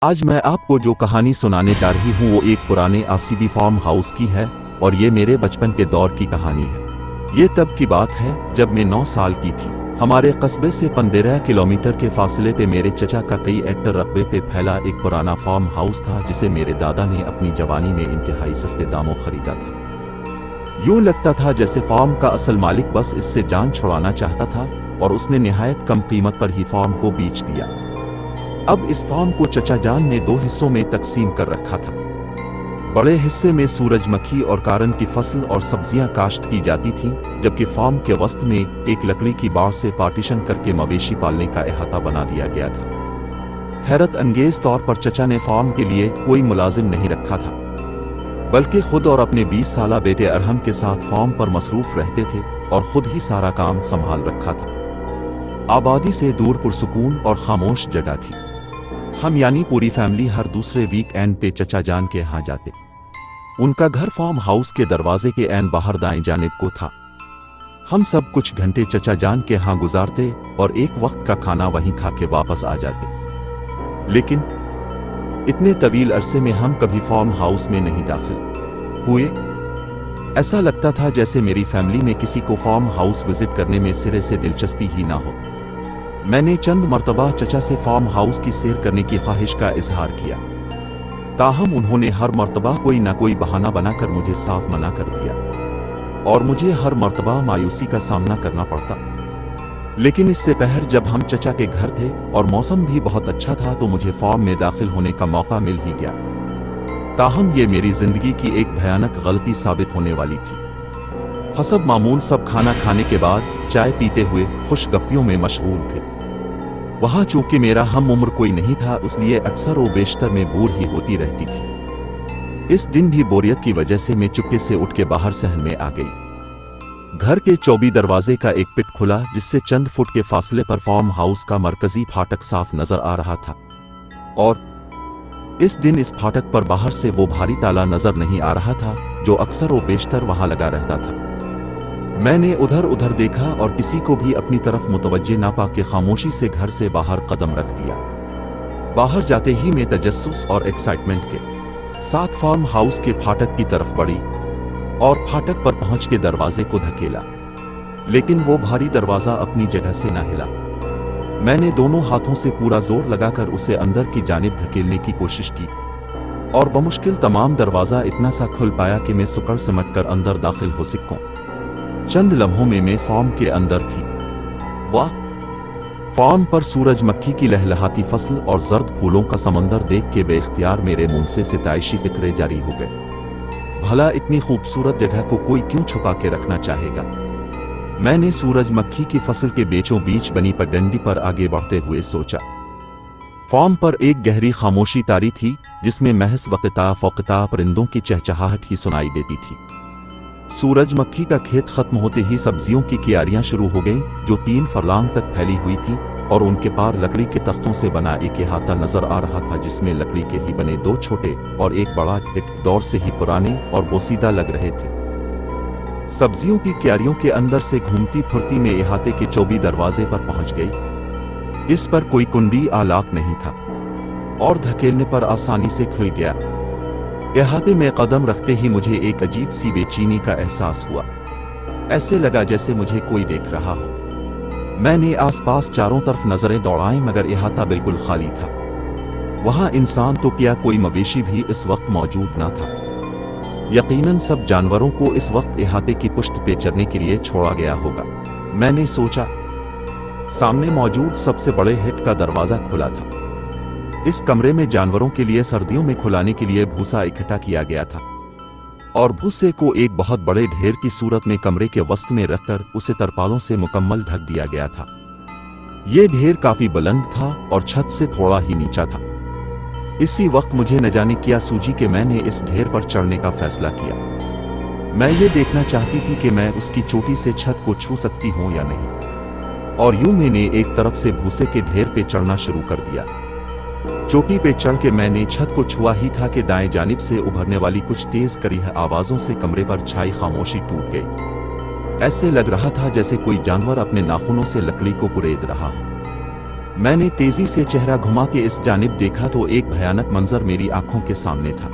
आज मैं आपको जो कहानी सुनाने जा रही हूँ वो एक पुराने आसिफी फार्म हाउस की है और ये मेरे बचपन के दौर की कहानी है। ये तब की बात है जब मैं 9 साल की थी। हमारे कस्बे से 15 किलोमीटर के फासले पे मेरे चचा का कई एकड़ रकबे पे फैला एक पुराना फार्म हाउस था जिसे मेरे दादा ने अपनी जवानी में इंतहाई सस्ते दामों खरीदा था। यूं लगता था जैसे फार्म का असल मालिक बस इससे जान छुड़ाना चाहता था और उसने निहायत कम कीमत पर ही फार्म को बेच दिया। अब इस फार्म को चचा जान ने 2 हिस्सों में तकसीम कर रखा था। बड़े हिस्से में सूरजमुखी और कारन की फसल और सब्जियां काश्त की जाती थीं, जबकि फार्म के वस्त में एक लकड़ी की बाड़ से पार्टीशन करके मवेशी पालने का अहाता बना दिया गया था। हैरत अंगेज तौर पर चचा ने फार्म के लिए कोई मुलाजिम नहीं रखा था, बल्कि खुद और अपने 20 साला बेटे अरहम के साथ फार्म पर मसरूफ रहते थे और खुद ही सारा काम संभाल रखा था। आबादी से दूर पुरसुकून और खामोश जगह थी। हम यानी पूरी फैमिली हर दूसरे वीक एंड पे चचा जान के यहाँ जाते। उनका घर फार्म हाउस के दरवाजे के ऐन बाहर दाएं जानिब को था। हम सब कुछ घंटे चचा जान के यहाँ गुजारते और एक वक्त का खाना वहीं खा के वापस आ जाते। लेकिन इतने तवील अरसे में हम कभी फार्म हाउस में नहीं दाखिल हुए। ऐसा लगता था जैसे मेरी फैमिली में किसी को फार्म हाउस विजिट करने में सिरे से दिलचस्पी ही ना हो। मैंने चंद मर्तबा चचा से फार्म हाउस की सैर करने की ख्वाहिश का इजहार किया, ताहम उन्होंने हर मर्तबा कोई ना कोई बहाना बनाकर मुझे साफ मना कर दिया और मुझे हर मर्तबा मायूसी का सामना करना पड़ता। लेकिन इससे पहले जब हम चचा के घर थे और मौसम भी बहुत अच्छा था तो मुझे फार्म में दाखिल होने का मौका मिल ही गया। ताहम ये मेरी जिंदगी की एक भयानक गलती साबित होने वाली थी। हसब मामूल सब खाना खाने के बाद चाय पीते हुए खुश गप्पियों में मशगूल थे। वहां चूंकि मेरा हम उम्र कोई नहीं था, इसलिए अक्सर वो बेशतर में बूढ़ ही होती रहती थी। इस दिन भी बोरियत की वजह से मैं चुपके से उठ के बाहर सहन में आ गई। घर के चौबी दरवाजे का एक पिट खुला जिससे चंद फुट के फासले पर फार्म हाउस का मरकजी फाटक साफ नजर आ रहा था और इस दिन इस फाटक पर बाहर से वो भारी ताला नजर नहीं आ रहा था जो अक्सर वो बेशतर वहां लगा रहता था। मैंने उधर उधर देखा और किसी को भी अपनी तरफ मुतवज्जे ना पाके खामोशी से घर से बाहर कदम रख दिया। बाहर जाते ही मैं तजस्सुस और एक्साइटमेंट के साथ फार्म हाउस के फाटक की तरफ बढ़ी और फाटक पर पहुंच के दरवाजे को धकेला, लेकिन वो भारी दरवाजा अपनी जगह से ना हिला। मैंने दोनों हाथों से पूरा जोर लगाकर उसे अंदर की जानिब धकेलने की कोशिश की और बमुश्किल तमाम दरवाजा इतना सा खुल पाया कि मैं सुकड़ समट कर अंदर दाखिल हो सकूं। चंद लम्हों में मैं फार्म के अंदर थी। वाह! फार्म पर सूरजमुखी की लहलहाती फसल और जर्द फूलों का समंदर देख के बेख्तियार मेरे मुंह से सिताइशी फिक्रें जारी हो गए। भला इतनी खूबसूरत जगह को कोई क्यों छुपा के रखना चाहेगा? मैंने सूरजमुखी की फसल के बीचों बीच बनी पगडंडी पर आगे बढ़ते हुए सोचा। फार्म पर एक गहरी खामोशी तारी थी जिसमें महज वक़्ता परिंदों की चहचहाहट ही सुनाई देती थी। सूरजमुखी का खेत खत्म होते ही सब्जियों की क्यारियां शुरू हो गईं जो 3 फरलांग तक फैली हुई थी और उनके पार लकड़ी के तख्तों से बना एक अहाता नजर आ रहा था जिसमें लकड़ी के ही बने 2 छोटे और एक बड़ा खेत दौर से ही पुराने और बोसीदा लग रहे थे। सब्जियों की क्यारियों के अंदर से घूमती फुर्ती में अहाते के 24 दरवाजे पर पहुंच गई। इस पर कोई कुंडी आलाक नहीं था और धकेलने पर आसानी से खुल गया। अहाते में कदम रखते ही मुझे एक अजीब सी बेचैनी का एहसास हुआ। ऐसे लगा जैसे मुझे कोई देख रहा हो। मैंने आसपास चारों तरफ नजरें दौड़ाईं मगर अहाता बिल्कुल खाली था। वहां इंसान तो क्या कोई मवेशी भी इस वक्त मौजूद ना था। यकीनन सब जानवरों को इस वक्त अहाते की पुष्ट पे चरने के लिए छोड़ा गया होगा। मैंने सोचा। सामने मौजूद सबसे बड़े हिट का दरवाजा खुला था। इस कमरे में जानवरों के लिए सर्दियों में खुलाने के लिए भूसा इकट्ठा किया गया था और भूसे को एक बहुत बड़े ढेर की सूरत में कमरे के वस्त में रखकर उसे तरपालों से मुकम्मल ढक दिया गया था। यह ढेर काफी बुलंद था और छत से थोड़ा ही नीचा था। इसी वक्त मुझे न जाने क्या सूझी कि मैंने इस ढेर पर चढ़ने का फैसला किया। मैं ये देखना चाहती थी कि मैं उसकी चोटी से छत को छू सकती हूँ या नहीं, और यूं मैंने एक तरफ से भूसे के ढेर पे चढ़ना शुरू कर दिया। चोटी पे चढ़ के मैंने छत को छुआ ही था कि दाएं जानिब से उभरने वाली कुछ तेज करीह आवाजों से कमरे पर छाई खामोशी टूट गई। ऐसे लग रहा था जैसे कोई जानवर अपने नाखूनों से लकड़ी को कुरेद रहा हो। मैंने तेजी से चेहरा घुमा के इस जानिब देखा तो एक भयानक मंजर मेरी आंखों के सामने था।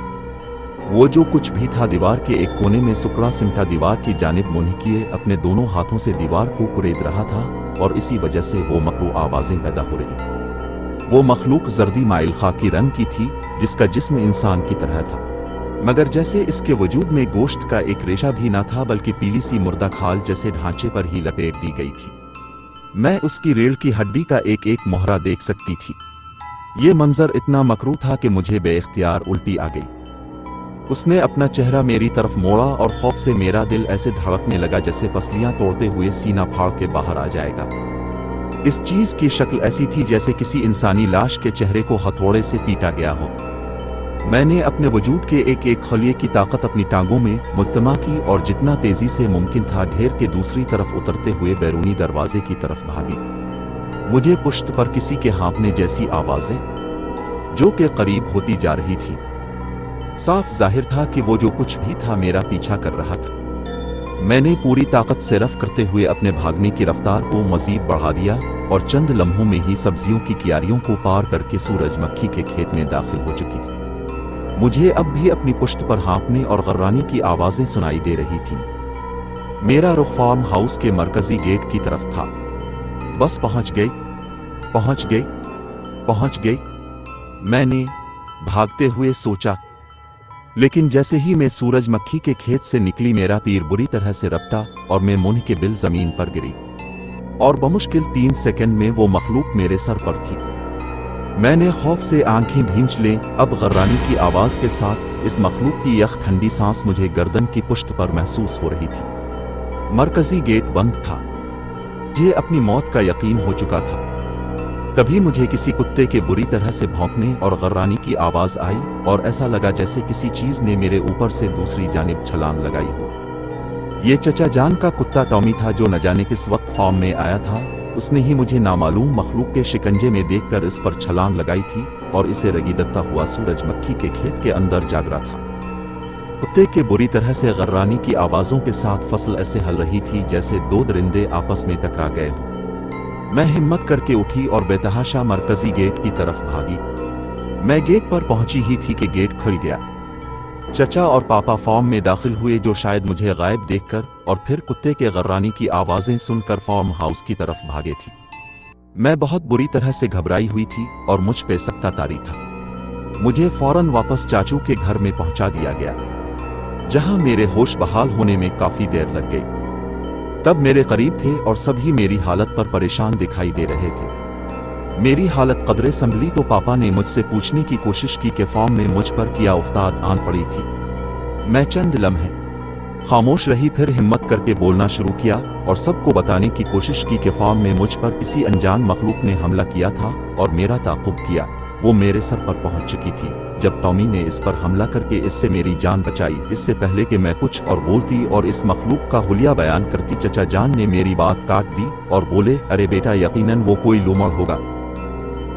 वो जो कुछ भी था दीवार के एक कोने में सुकड़ा सिमटा दीवार की जानिब मुंह किए अपने दोनों हाथों से दीवार को कुरेद रहा था और इसी वजह से वो मकरू आवाजें पैदा हो रही थी। वो मखलूक जर्दी माइल खाकी रंग की थी जिसका जिस्म इंसान की तरह था, मगर जैसे इसके वजूद में गोश्त का एक रेशा भी ना था बल्कि पीली सी मुर्दा खाल जैसे ढांचे पर ही लपेट दी गई थी। मैं उसकी रीढ़ की हड्डी का एक एक मोहरा देख सकती थी। ये मंजर इतना मकरू था कि मुझे बेइख्तियार उल्टी आ गई। उसने अपना चेहरा मेरी तरफ मोड़ा और खौफ से मेरा दिल ऐसे धड़कने लगा जैसे पसलियां तोड़ते हुए सीना फाड़ के बाहर आ जाएगा। इस चीज की शक्ल ऐसी थी जैसे किसी इंसानी लाश के चेहरे को हथौड़े से पीटा गया हो। मैंने अपने वजूद के एक एक खलिए की ताकत अपनी टांगों में मुज्तमा की और जितना तेजी से मुमकिन था ढेर के दूसरी तरफ उतरते हुए बैरूनी दरवाजे की तरफ भागी। मुझे पुश्त पर किसी के हाँफने जैसी आवाजें जो के करीब होती जा रही थी। साफ जाहिर था कि वो जो कुछ भी था मेरा पीछा कर रहा था। मैंने पूरी ताकत से रफ करते हुए अपने भागने की रफ्तार को मजीद बढ़ा दिया और चंद लम्हों में ही सब्जियों की क्यारियों को पार करके सूरजमुखी के खेत में दाखिल हो चुकी थी। मुझे अब भी अपनी पुश्त पर हाँफने और गर्राने की आवाजें सुनाई दे रही थीं। मेरा रुख फार्म हाउस के मरकजी गेट की तरफ था। बस पहुंच गई, पहुंच गई, पहुंच गई, मैंने भागते हुए सोचा। लेकिन जैसे ही मैं सूरजमुखी के खेत से निकली मेरा पैर बुरी तरह से रपटा और मैं मुंह के बिल जमीन पर गिरी और बमुश्किल 3 सेकंड में वो मखलूक मेरे सर पर थी। मैंने खौफ से आंखें भींच लें। अब गर्रानी की आवाज के साथ इस मखलूक की यख ठंडी सांस मुझे गर्दन की पुश्त पर महसूस हो रही थी। मरकजी गेट बंद था। ये अपनी मौत का यकीन हो चुका था। तभी मुझे किसी कुत्ते के बुरी तरह से भौंकने और गर्रानी की आवाज आई और ऐसा लगा जैसे किसी चीज ने मेरे ऊपर से दूसरी जानिब छलांग लगाई हो। ये चचा जान का कुत्ता टॉमी था जो न जाने किस वक्त फार्म में आया था। उसने ही मुझे नामालूम मखलूक के शिकंजे में देखकर इस पर छलांग लगाई थी और इसे रगीदता हुआ सूरजमुखी के खेत के अंदर जाग रहा था। कुत्ते के बुरी तरह से गर्रानी की आवाजों के साथ फसल ऐसे हल रही थी जैसे 2 दरिंदे आपस में टकरा गए हों। मैं हिम्मत करके उठी और बेतहाशा मरकजी गेट की तरफ भागी। मैं गेट पर पहुंची ही थी कि गेट खुल गया। चचा और पापा फार्म में दाखिल हुए जो शायद मुझे गायब देखकर और फिर कुत्ते के गर्रानी की आवाजें सुनकर फार्म हाउस की तरफ भागे थी। मैं बहुत बुरी तरह से घबराई हुई थी और मुझ पे सख्ता तारी था। मुझे फौरन वापस चाचू के घर में पहुंचा दिया गया जहां मेरे होश बहाल होने में काफी देर लग गई। तब मेरे करीब थे और सभी मेरी हालत पर परेशान दिखाई दे रहे थे। मेरी हालत कदरे संभली तो पापा ने मुझसे पूछने की कोशिश की कि फार्म में मुझ पर क्या उफ्ताद आन पड़ी थी। मैं चंद लम्हे खामोश रही, फिर हिम्मत करके बोलना शुरू किया और सबको बताने की कोशिश की कि फार्म में मुझ पर किसी अनजान मखलूक ने हमला किया था और मेरा ताक़ुब किया। वो मेरे सर पर पहुंच चुकी थी जब टॉमी ने इस पर हमला करके इससे मेरी जान बचाई, इससे पहले कि मैं कुछ और बोलती और इस मखलूक का हुलिया बयान करती। चचा जान ने मेरी बात काट दी और बोले, अरे बेटा, यकीनन वो कोई लूमड़ होगा।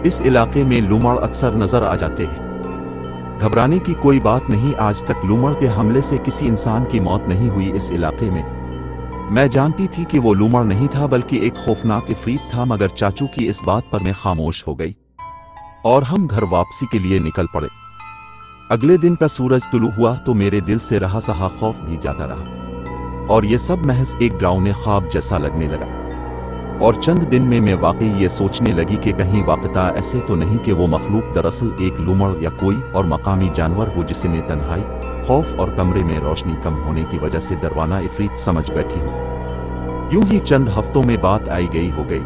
इस इलाके में लूमड़ अक्सर नजर आ जाते हैं। घबराने की कोई बात नहीं, आज तक लूमड़ के हमले से किसी इंसान की मौत नहीं हुई इस इलाके में। मैं जानती थी कि वो लूमड़ नहीं था बल्कि एक खौफनाक इफरीत था, मगर चाचू की इस बात पर मैं खामोश हो गई और हम घर वापसी के लिए निकल पड़े। अगले दिन का सूरज तुलू हुआ तो मेरे दिल से रहा सहा खौफ भी जाता रहा और ये सब महज एक डरावने ख्वाब जैसा लगने लगा। और चंद दिन में मैं वाकई ये सोचने लगी कि कहीं वाक़ता ऐसे तो नहीं कि वो मखलूक दरअसल एक लूमड़ या कोई और मकामी जानवर हो जिसे मैं तन्हाई, खौफ और कमरे में रोशनी कम होने की वजह से डरवाना इफरीत समझ बैठी हूँ। यूं ही चंद हफ्तों में बात आई गई हो गई।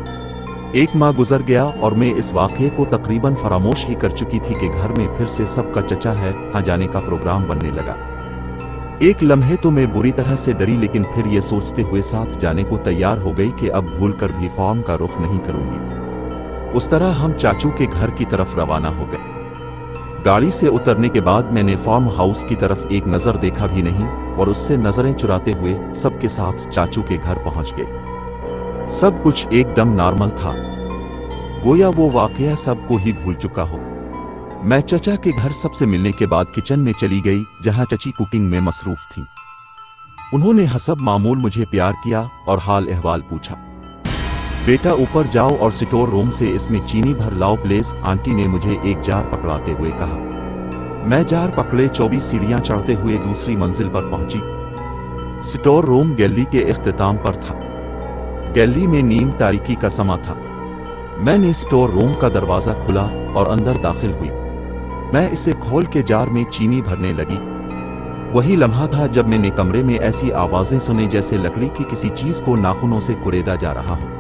एक माह गुजर गया और मैं इस वाक़े को तकरीबन फरामोश ही कर चुकी थी कि घर में फिर से सबका चचा है हाँ जाने का प्रोग्राम बनने लगा। एक लम्हे तो मैं बुरी तरह से डरी, लेकिन फिर ये सोचते हुए साथ जाने को तैयार हो गई कि अब भूलकर भी फार्म का रुख नहीं करूंगी। उस तरह हम चाचू के घर की तरफ रवाना हो गए। गाड़ी से उतरने के बाद मैंने फार्म हाउस की तरफ एक नज़र देखा भी नहीं और उससे नज़रें चुराते हुए सबके साथ चाचू के घर पहुंच गए। सब कुछ एकदम नॉर्मल था, गोया वो वाकया सबको ही भूल चुका हो। मैं चचा के घर सबसे मिलने के बाद किचन में चली गई जहां चची कुकिंग में मसरूफ थी। उन्होंने हसब मामूल मुझे प्यार किया और हाल अहवाल पूछा। बेटा ऊपर जाओ और स्टोर रूम से इसमें चीनी भर लाओ प्लीज, आंटी ने मुझे एक जार पकड़ाते हुए कहा। मैं जार पकड़े 24 सीढ़ियां चढ़ते हुए दूसरी मंजिल पर पहुंची। स्टोर रूम गैलरी के इख्तिताम पर था। गैलरी में नीम तारीकी का समा था। मैंने स्टोर रूम का दरवाजा खुला और अंदर दाखिल हुई। मैं इसे खोल के जार में चीनी भरने लगी। वही लम्हा था जब मैंने कमरे में ऐसी आवाजें सुनी जैसे लकड़ी की किसी चीज को नाखूनों से कुरेदा जा रहा हो,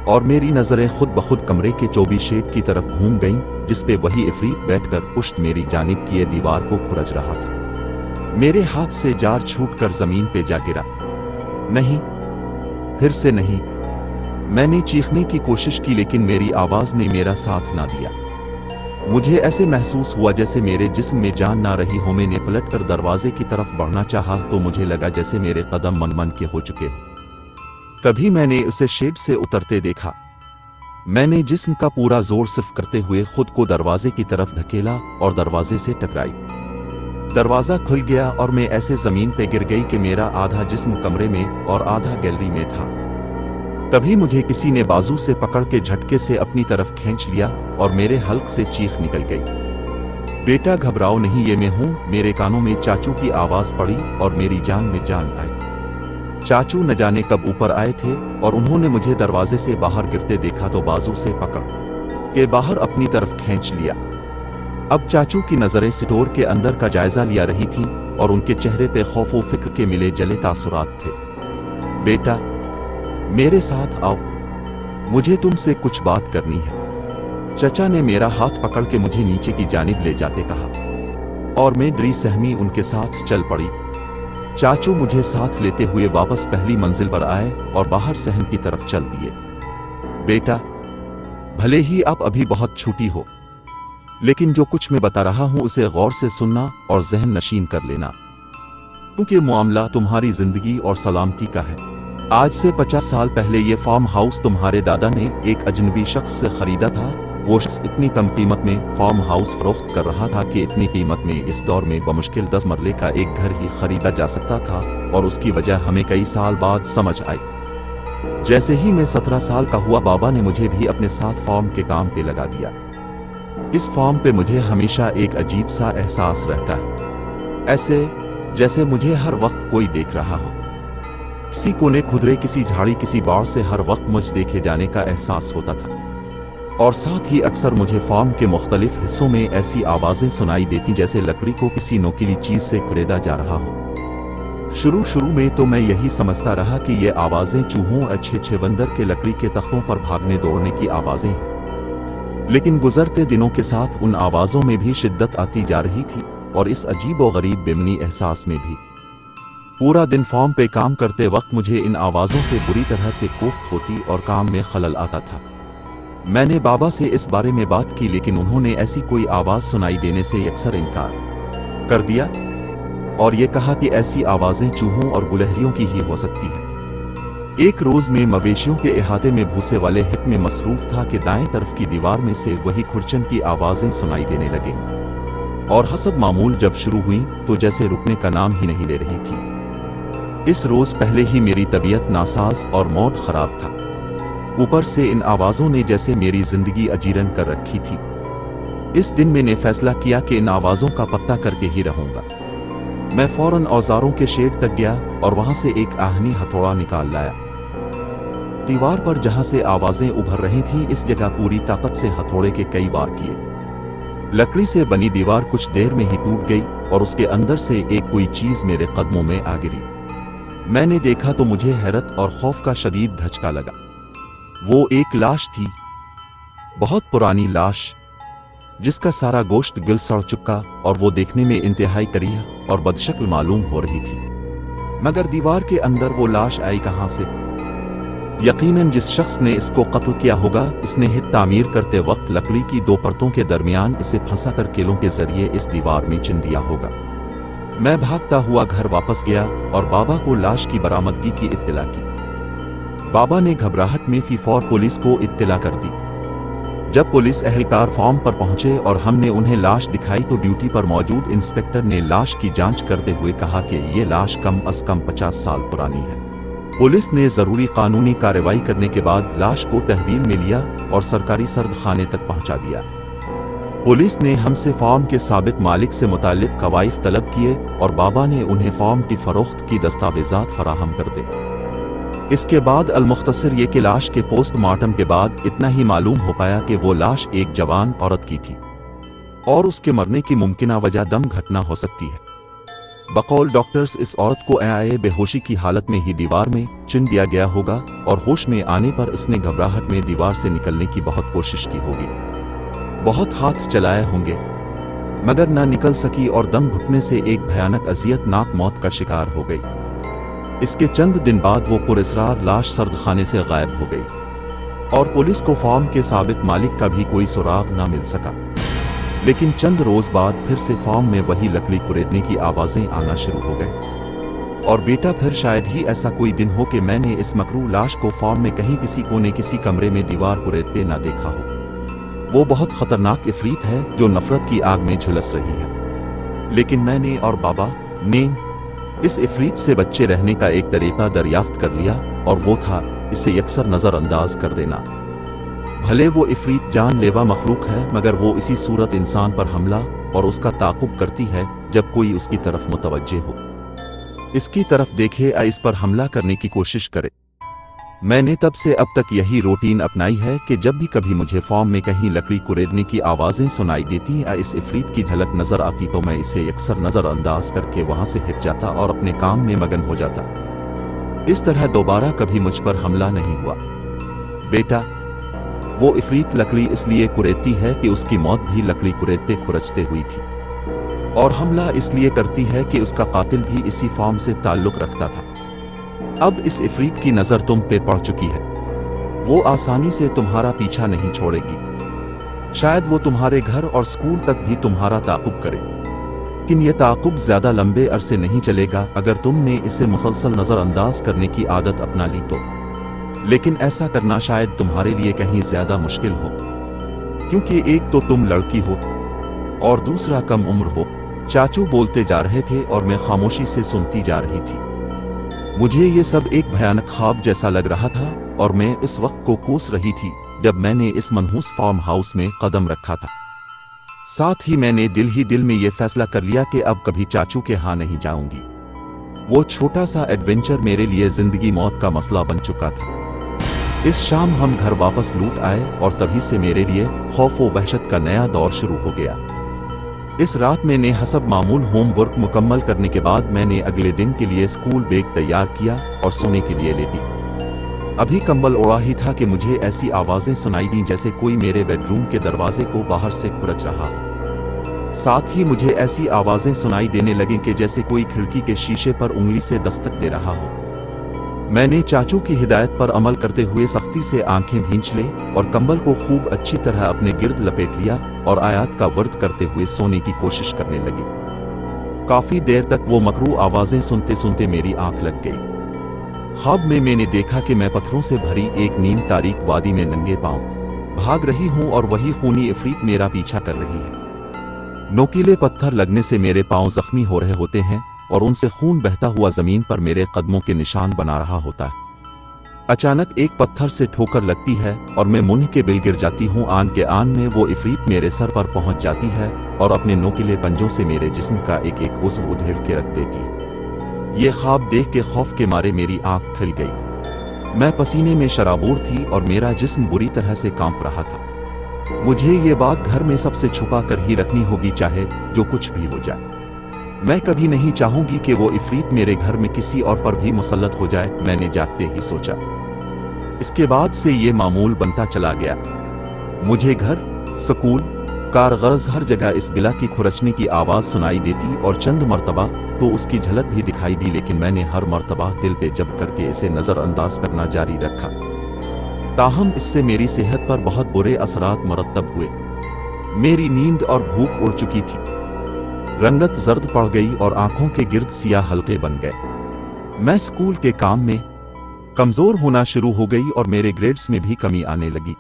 और मेरी नजरें खुद ब खुद कमरे के 24 शेड की तरफ घूम गईं, जिसपे वही इफरीत बैठकर पुश्त मेरी जानिब किए दीवार को खुरच रहा था। मेरे हाथ से जार छूटकर जमीन पे जा गिरा। नहीं, फिर से नहीं। मैंने चीखने की कोशिश की लेकिन मेरी आवाज ने मेरा साथ ना दिया। मुझे ऐसे महसूस हुआ जैसे मेरे जिस्म में जान ना रही हो। मैंने पलटकर दरवाजे की तरफ बढ़ना चाहा तो मुझे लगा जैसे मेरे कदम मन के हो चुके। तभी मैंने उसे शेड से उतरते देखा। मैंने जिस्म का पूरा जोर सिर्फ करते हुए खुद को दरवाजे की तरफ धकेला और दरवाजे से टकराई। दरवाजा खुल गया और मैं ऐसे जमीन पे गिर गई कि मेरा आधा जिस्म कमरे में और आधा गैलरी में था। तभी मुझे किसी ने बाजू से पकड़ के झटके से अपनी तरफ खींच लिया और मेरे हल्क से चीख निकल गई। बेटा घबराओ नहीं, ये मैं हूं। मेरे कानों में चाचू की आवाज पड़ी और मेरी जान में जान आई। चाचू न जाने कब ऊपर आए थे और उन्होंने मुझे दरवाजे से बाहर गिरते देखा तो बाजू से पकड़ के बाहर अपनी तरफ खींच लिया। अब चाचू की नजरें स्टोर के अंदर का जायजा लिया रही थी और उनके चेहरे पे खौफ व फिक्र के मिले जले तासुरात थे। बेटा मेरे साथ आओ, मुझे तुमसे कुछ बात करनी है। चचा ने मेरा हाथ पकड़ के मुझे नीचे की जानिब ले जाते कहा और मैं डरी सहमी उनके साथ चल पड़ी। चाचू मुझे साथ लेते हुए वापस पहली मंजिल पर आए और बाहर सहन की तरफ चल दिए। बेटा भले ही आप अभी बहुत छोटी हो, लेकिन जो कुछ मैं बता रहा हूं उसे गौर से सुनना और जहन नशीन कर लेना, क्योंकि मामला तुम्हारी जिंदगी और सलामती का है। आज से 50 साल पहले ये फार्म हाउस तुम्हारे दादा ने एक अजनबी शख्स से खरीदा था। वो शख्स इतनी कम कीमत में फार्म हाउस फरोख्त कर रहा था कि इतनी कीमत में इस दौर में बमुश्किल 10 मरले का एक घर ही खरीदा जा सकता था, और उसकी वजह हमें कई साल बाद समझ आई। जैसे ही मैं 17 साल का हुआ, बाबा ने मुझे भी अपने साथ फार्म के काम पे लगा दिया। इस फार्म पे मुझे हमेशा एक अजीब सा एहसास रहता है, ऐसे जैसे मुझे हर वक्त कोई देख रहा हो। किसी कोने खुदरे, किसी झाड़ी, किसी बाड़ से हर वक्त मुझ देखे जाने का एहसास होता था। और साथ ही अक्सर मुझे फार्म के मुख्तलिफ हिस्सों में ऐसी आवाजें सुनाई देती जैसे लकड़ी को किसी नोकीली चीज से कुरेदा जा रहा हो। शुरू में तो मैं यही समझता रहा कि ये आवाजें चूहों, अच्छे बंदर के लकड़ी के तख्तों पर भागने दौड़ने की आवाजें हैं। लेकिन गुजरते दिनों के साथ उन आवाजों में भी शिद्दत आती जा रही थी और इस अजीब व गरीब बेमनी एहसास में भी। पूरा दिन फार्म पे काम करते वक्त मुझे इन आवाजों से बुरी तरह से कोफ्त होती और काम में खलल आता था। मैंने बाबा से इस बारे में बात की, लेकिन उन्होंने ऐसी कोई आवाज सुनाई देने से अक्सर इनकार कर दिया और ये कहा कि ऐसी आवाजें चूहों और गुलहरियों की ही हो सकती हैं। एक रोज में मवेशियों के इहाते में भूसे वाले हित में मसरूफ था कि दाएं तरफ की दीवार में से वही खुरचन की आवाजें सुनाई देने लगी, और हसब मामूल जब शुरू हुई तो जैसे रुकने का नाम ही नहीं ले रही थी। इस रोज पहले ही मेरी तबीयत नासाज और मूड खराब था, ऊपर से इन आवाजों ने जैसे मेरी जिंदगी अजीरन कर रखी थी। इस दिन मैंने फैसला किया कि इन आवाजों का पत्ता करके ही रहूंगा। मैं फौरन औजारों के शेड तक गया और वहां से एक आहनी हथौड़ा निकाल लाया। दीवार पर जहां से आवाजें उभर रही थीं, इस जगह पूरी ताकत से हथौड़े के कई वार किए। लकड़ी से बनी दीवार कुछ देर में ही टूट गई और उसके अंदर से एक कोई चीज मेरे कदमों में आ गिरी। मैंने देखा तो मुझे हैरत और खौफ का शदीद धचका लगा। वो एक लाश थी, बहुत पुरानी लाश, जिसका सारा गोश्त गिल सड़ चुका और वो देखने में इंतहाई करीह और बदशक्ल मालूम हो रही थी। मगर दीवार के अंदर वो लाश आई कहां से? यकीनन जिस शख्स ने इसको कत्ल किया होगा, इसने हित तामीर करते वक्त लकड़ी की 2 परतों के दरमियान इसे फंसा कर केलों के जरिए इस दीवार में चिन दिया होगा। मैं भागता हुआ घर वापस गया और बाबा को लाश की बरामदगी की इत्तला की। बाबा ने घबराहट में फौर पुलिस को इत्तला कर दी। जब पुलिस एहलकार फार्म पर पहुंचे और हमने उन्हें लाश दिखाई तो ड्यूटी पर मौजूद इंस्पेक्टर ने लाश की जांच करते हुए कहा कि ये लाश कम अज कम 50 साल पुरानी है। पुलिस ने जरूरी कानूनी कार्रवाई करने के बाद लाश को तहवील में लिया और सरकारी सर्द खाने तक पहुंचा दिया। पुलिस ने हमसे फॉर्म के साबित मालिक से मुताल्लिक कवाइफ तलब किए और बाबा ने उन्हें फॉर्म की फरोख्त की दस्तावेजात फराहम कर दे। इसके बाद अलमुख्तसर ये कि लाश के पोस्टमार्टम के बाद इतना ही मालूम हो पाया कि वो लाश एक जवान औरत की थी और उसके मरने की मुमकिना वजह दम घटना हो सकती है। बकौल डॉक्टर्स इस औरत को बेहोशी की हालत में ही दीवार में चिन दिया गया होगा और होश में आने पर इसने घबराहट में दीवार से निकलने की बहुत कोशिश की होगी, बहुत हाथ चलाए होंगे, मगर ना निकल सकी और दम घुटने से एक भयानक अजियतनाक मौत का शिकार हो गई। इसके चंद दिन बाद वो पुरस्रार लाश सर्दखाने से गायब हो गई और पुलिस को फॉर्म के साबित मालिक का भी कोई सुराग ना मिल सका। लेकिन चंद रोज बाद फिर से फॉर्म में वही लकड़ी कुरेदने की आवाजें आना शुरू हो गई और बेटा फिर शायद ही ऐसा कोई दिन हो कि मैंने इस मकरू लाश को फॉर्म में कहीं किसी कोने किसी कमरे में दीवार कुरेदते ना देखा हो। वो बहुत खतरनाक इफरीत है जो नफरत की आग में झुलस रही है। लेकिन मैंने और बाबा ने इस इफरीत से बच्चे रहने का एक तरीका दरियाफ्त कर लिया और वो था इसे यकसर नजरअंदाज कर देना। भले वो इफरीत जानलेवा मखलूक है मगर वो इसी सूरत इंसान पर हमला और उसका ताक़ुब करती है जब कोई उसकी तरफ मुतवज्जे हो, इसकी तरफ देखे या इस पर हमला करने की कोशिश करे। मैंने तब से अब तक यही रूटीन अपनाई है कि जब भी कभी मुझे फॉर्म में कहीं लकड़ी कुरेदने की आवाज़ें सुनाई देती या इस इफरीत की झलक नजर आती तो मैं इसे यकसर नजरअंदाज करके वहां से हट जाता और अपने काम में मगन हो जाता। इस तरह दोबारा कभी मुझ पर हमला नहीं हुआ। बेटा, वो इफरीत लकड़ी इसलिए कुरेदती है कि उसकी मौत भी लकड़ी कुरेदते खुरचते हुई थी और हमला इसलिए करती है कि उसका कातिल भी इसी फॉर्म से ताल्लुक रखता था। अब इस इफरीत की नजर तुम पे पड़ चुकी है। वो आसानी से तुम्हारा पीछा नहीं छोड़ेगी। शायद वो तुम्हारे घर और स्कूल तक भी तुम्हारा ताक़ुब करे, लेकिन ये ताक़ुब ज्यादा लंबे अरसे नहीं चलेगा अगर तुमने इसे मुसलसल नजरअंदाज करने की आदत अपना ली तो। लेकिन ऐसा करना शायद तुम्हारे लिए कहीं ज्यादा मुश्किल हो, क्योंकि एक तो तुम लड़की हो और दूसरा कम उम्र हो। चाचू बोलते जा रहे थे और मैं खामोशी से सुनती जा रही थी। मुझे ये सब एक भयानक ख्वाब जैसा लग रहा था और मैं इस वक्त को कोस रही थी जब मैंने इस मनहूस फार्म हाउस में कदम रखा था। साथ ही मैंने दिल ही दिल में ये फैसला कर लिया कि अब कभी चाचू के यहाँ नहीं जाऊंगी। वो छोटा सा एडवेंचर मेरे लिए जिंदगी मौत का मसला बन चुका था। इस शाम हम घर वापस लौट आए और तभी से मेरे लिए खौफ व वहशत का नया दौर शुरू हो गया। इस रात मैंने हसब मामूल होमवर्क मुकम्मल करने के बाद मैंने अगले दिन के लिए स्कूल बैग तैयार किया और सोने के लिए लेटी। अभी कंबल ओढ़ा ही था कि मुझे ऐसी आवाजें सुनाई दी जैसे कोई मेरे बेडरूम के दरवाजे को बाहर से खुरच रहा हो। साथ ही मुझे ऐसी आवाजें सुनाई देने लगी कि जैसे कोई खिड़की के शीशे पर उंगली से दस्तक दे रहा हो। मैंने चाचू की हिदायत पर अमल करते हुए सख्ती से आंखें भींच ली और कंबल को खूब अच्छी तरह अपने गिर्द लपेट लिया और आयात का वर्द करते हुए सोने की कोशिश करने लगी। काफी देर तक वो मकरू आवाजें सुनते सुनते मेरी आंख लग गई। ख्वाब में मैंने देखा कि मैं पत्थरों से भरी एक नीम तारीक वादी में नंगे पांव भाग रही हूं और वही खूनी इफरीत मेरा पीछा कर रही है। नोकीले पत्थर लगने से मेरे पांव जख्मी हो रहे होते हैं और उनसे खून बहता हुआ जमीन पर मेरे कदमों के निशान बना रहा होता है। अचानक एक पत्थर से ठोकर लगती है और मैं मुंह के बिल गिर जाती हूँ। आन के आन में वो इफरीत मेरे सर पर पहुंच जाती है और अपने नोकीले पंजों से मेरे जिस्म का एक एक उज़्व उधेड़ के रख देती है। ये ख्वाब देख के खौफ के मारे मेरी आंख खिल गई। मैं पसीने में शराबूर थी और मेरा जिस्म बुरी तरह से कांप रहा था। मुझे ये बात घर में सबसे छुपा कर ही रखनी होगी, चाहे जो कुछ भी हो जाए। मैं कभी नहीं चाहूंगी कि वो इफरीत मेरे घर में किसी और पर भी मुसल्लत हो जाए, मैंने जागते ही सोचा। इसके बाद से ये मामूल बनता चला गया। मुझे घर, स्कूल, कारगर्ज हर जगह इस बिला की खुरचने की आवाज सुनाई देती और चंद मर्तबा तो उसकी झलक भी दिखाई दी, लेकिन मैंने हर मर्तबा दिल पे जब करके इसे नजरअंदाज करना जारी रखा। ताहम इससे मेरी सेहत पर बहुत बुरे असरात मरतब हुए। मेरी नींद और भूख उड़ चुकी थी, रंगत जर्द पड़ गई और आंखों के गिर्द सियाह हल्के बन गए। मैं स्कूल के काम में कमजोर होना शुरू हो गई और मेरे ग्रेड्स में भी कमी आने लगी।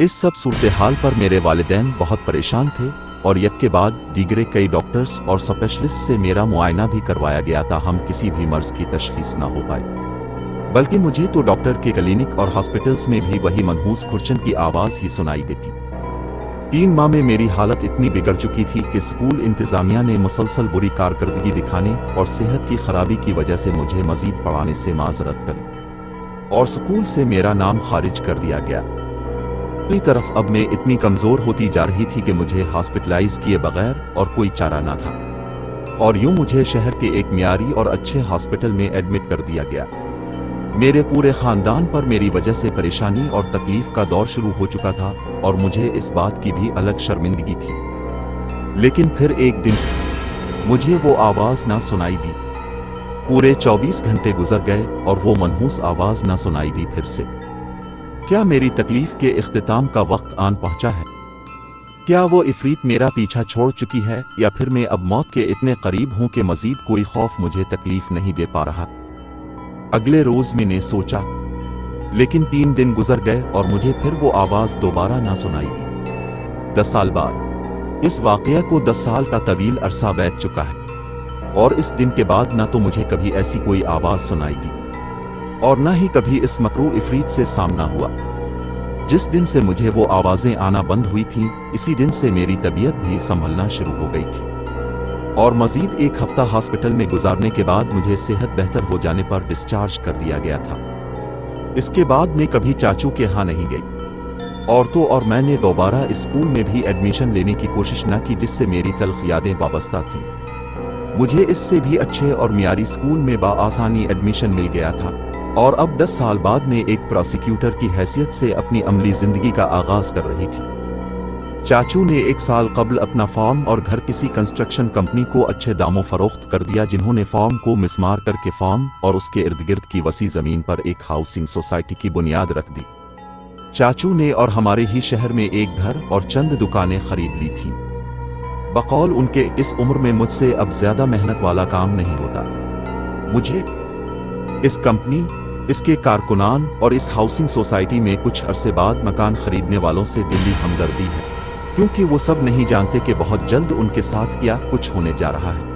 इस सब सूरत हाल पर मेरे वालिदैन बहुत परेशान थे और एक के बाद दीगरे कई डॉक्टर्स और स्पेशलिस्ट से मेरा मुआयना भी करवाया गया था, हम किसी भी मर्ज की तशखीस ना हो पाई। बल्कि मुझे तो डॉक्टर के क्लिनिक और हॉस्पिटल्स में भी वही मनहूस खुरचन की आवाज़ ही सुनाई देती। 3 माह में मेरी हालत इतनी बिगड़ चुकी थी कि स्कूल इंतज़ामिया ने मुसलसल बुरी कारकर्दगी दिखाने और सेहत की खराबी की वजह से मुझे मज़ीद पढ़ाने से माजरत कर और स्कूल से मेरा नाम खारिज कर दिया गया। दूसरी तरफ अब मैं इतनी कमज़ोर होती जा रही थी कि मुझे हॉस्पिटलाइज किए बगैर और कोई चारा ना था, और यूं मुझे शहर के एक मियारी और अच्छे हॉस्पिटल में एडमिट कर दिया गया। मेरे पूरे ख़ानदान पर मेरी वजह से परेशानी और तकलीफ़ का दौर शुरू हो चुका था और मुझे इस बात की भी अलग शर्मिंदगी थी। लेकिन फिर एक दिन मुझे वो आवाज़ ना सुनाई दी। पूरे 24 घंटे गुजर गए और वो मनहूस आवाज़ ना सुनाई दी फिर से। क्या मेरी तकलीफ़ के इख्तिताम का वक्त आन पहुंचा है? क्या वो इफ़रीत मेरा पीछा छोड़ चुकी है, या फिर मैं अब मौत के इतने करीब हूं कि मज़ीद कोई खौफ मुझे तकलीफ़ नहीं दे पा रहा? अगले रोज़ मैंने सोचा, लेकिन 3 दिन गुजर गए और मुझे फिर वो आवाज़ दोबारा ना सुनाई दी। 10 साल बाद इस वाक़या को 10 साल का तवील अरसा बीत चुका है, और इस दिन के बाद ना तो मुझे कभी ऐसी कोई आवाज़ सुनाई दी और ना ही कभी इस मकरू इफ़रीत से सामना हुआ। जिस दिन से मुझे वो आवाज़ें आना बंद हुई थीं, इसी दिन से मेरी तबीयत भी संभलना शुरू हो गई थी, और मज़ीद 1 हफ्ता हॉस्पिटल में गुजारने के बाद मुझे सेहत बेहतर हो जाने पर डिस्चार्ज कर दिया गया था। इसके बाद मैं कभी चाचू के यहाँ नहीं गई, और मैंने दोबारा स्कूल में भी एडमिशन लेने की कोशिश न की, जिससे मेरी तल्ख यादें वाबस्ता थीं। मुझे इससे भी अच्छे और मियारी स्कूल में बाआसानी एडमिशन मिल गया था, और अब 10 साल बाद मैं एक प्रोसिक्यूटर की हैसियत से अपनी अमली ज़िंदगी का आगाज़ कर रही थी। चाचू ने 1 साल कबल अपना फार्म और घर किसी कंस्ट्रक्शन कंपनी को अच्छे दामों फरोख्त कर दिया, जिन्होंने फार्म को मिसमार करके फार्म और उसके इर्द गिर्द की वसी ज़मीन पर एक हाउसिंग सोसाइटी की बुनियाद रख दी। चाचू ने और हमारे ही शहर में एक घर और चंद दुकानें खरीद ली थीं। बकौल उनके, इस उम्र में मुझसे अब ज़्यादा मेहनत वाला काम नहीं होता। मुझे इस कंपनी, इसके कारकुनान और इस हाउसिंग सोसाइटी में कुछ अरसे बाद मकान खरीदने वालों से दिली हमदर्दी है, क्योंकि वो सब नहीं जानते कि बहुत जल्द उनके साथ क्या कुछ होने जा रहा है।